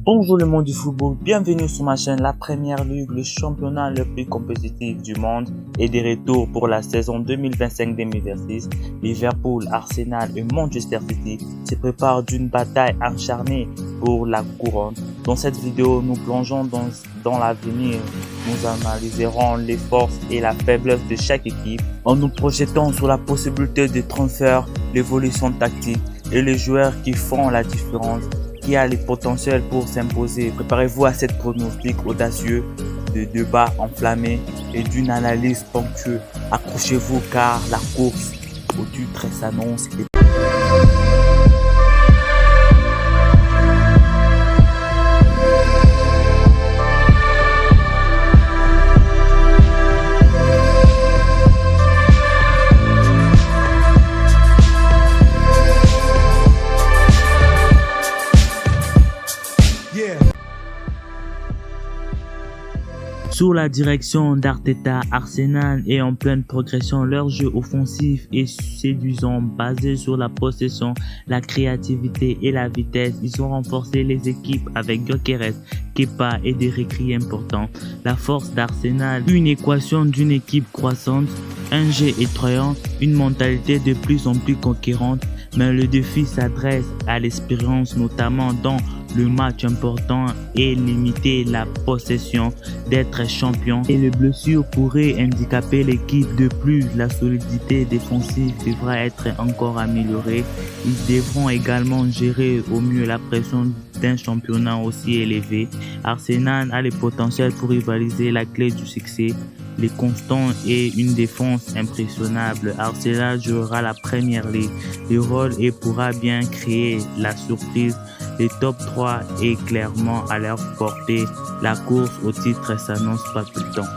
Bonjour le monde du football, bienvenue sur ma chaîne La Première Ligue, le championnat le plus compétitif du monde est de retour pour la saison 2025-2026. Liverpool, Arsenal et Manchester City se préparent d'une bataille acharnée pour la couronne. Dans cette vidéo, nous plongeons dans l'avenir. Nous analyserons les forces et la faiblesse de chaque équipe en nous projetant sur la possibilité de transfert, l'évolution tactique et les joueurs qui font la différence, qui a le potentiel pour s'imposer. Préparez-vous à cette pronostic audacieux, de débats enflammés et d'une analyse ponctueuse. Accrochez-vous car la course au titre s'annonce. Sous la direction d'Arteta, Arsenal est en pleine progression. Leur jeu offensif est séduisant, basé sur la possession, la créativité et la vitesse. Ils ont renforcé les équipes avec Gyökeres, Kepa et des recrues importants. La force d'Arsenal, une équation d'une équipe croissante, un jeu effrayant, une mentalité de plus en plus conquérante. Mais le défi s'adresse à l'expérience, notamment dans le match important et limiter la possession d'être champion. Et les blessures pourraient handicaper l'équipe. De plus, la solidité défensive devra être encore améliorée. Ils devront également gérer au mieux la pression d'un championnat aussi élevé. Arsenal a le potentiel pour rivaliser. La clé du succès, les constants et une défense impressionnable. Arsenal jouera la première ligue, le rôle et pourra bien créer la surprise. Les top 3 est clairement à leur portée. La course au titre s'annonce pas tout le temps.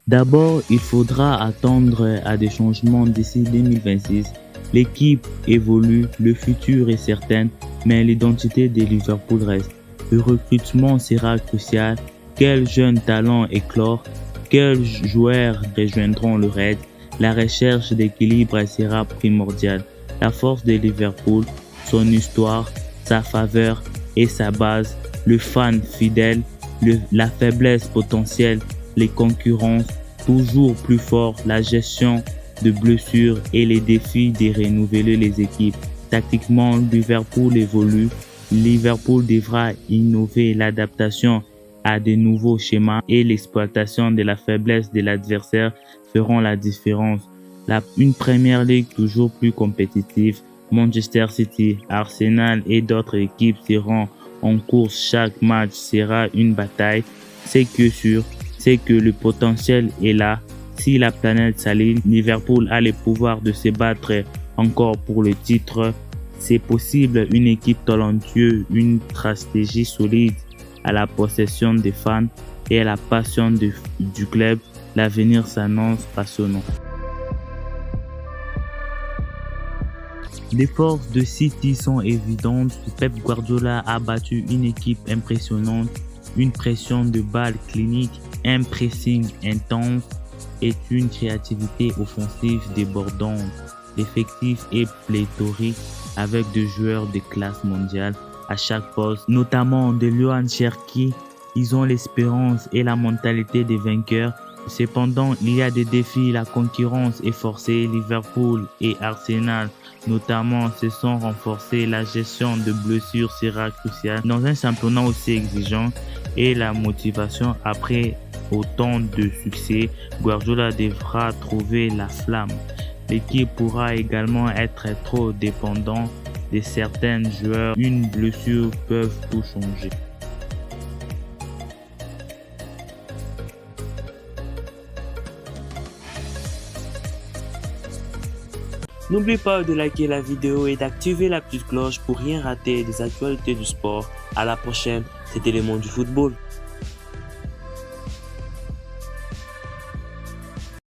D'abord, il faudra attendre à des changements d'ici 2026. L'équipe évolue, le futur est certain, mais l'identité de Liverpool reste. Le recrutement sera crucial. Quels jeunes talents éclore? Quels joueurs rejoindront le raid? La recherche d'équilibre sera primordiale. La force de Liverpool, son histoire, sa faveur et sa base, le fan fidèle, la faiblesse potentielle, les concurrences toujours plus forts, la gestion de blessures et les défis de renouveler les équipes. Tactiquement, Liverpool évolue. Liverpool devra innover. L'adaptation à de nouveaux schémas et l'exploitation de la faiblesse de l'adversaire feront la différence. Une première ligue toujours plus compétitive, Manchester City, Arsenal et d'autres équipes seront en course. Chaque match sera une bataille. C'est sûr, c'est que le potentiel est là. Si la planète s'aligne, Liverpool a le pouvoir de se battre encore pour le titre. C'est possible, une équipe talentueuse, une stratégie solide, à la possession des fans et à la passion du club. L'avenir s'annonce passionnant. Les forces de City sont évidentes. Pep Guardiola a battu une équipe impressionnante, une pression de balle clinique, un pressing intense et une créativité offensive débordante. L'effectif est pléthorique avec des joueurs de classe mondiale à chaque poste, notamment de Luan Cherki. Ils ont l'espérance et la mentalité des vainqueurs. Cependant, il y a des défis, la concurrence est forcée. Liverpool et Arsenal notamment se sont renforcés. La gestion de blessures sera cruciale dans un championnat aussi exigeant et la motivation après autant de succès. Guardiola devra trouver la flamme. L'équipe pourra également être trop dépendante de certains joueurs. Une blessure peut tout changer. N'oublie pas de liker la vidéo et d'activer la petite cloche pour rien rater des actualités du sport. À la prochaine, c'était le monde du football.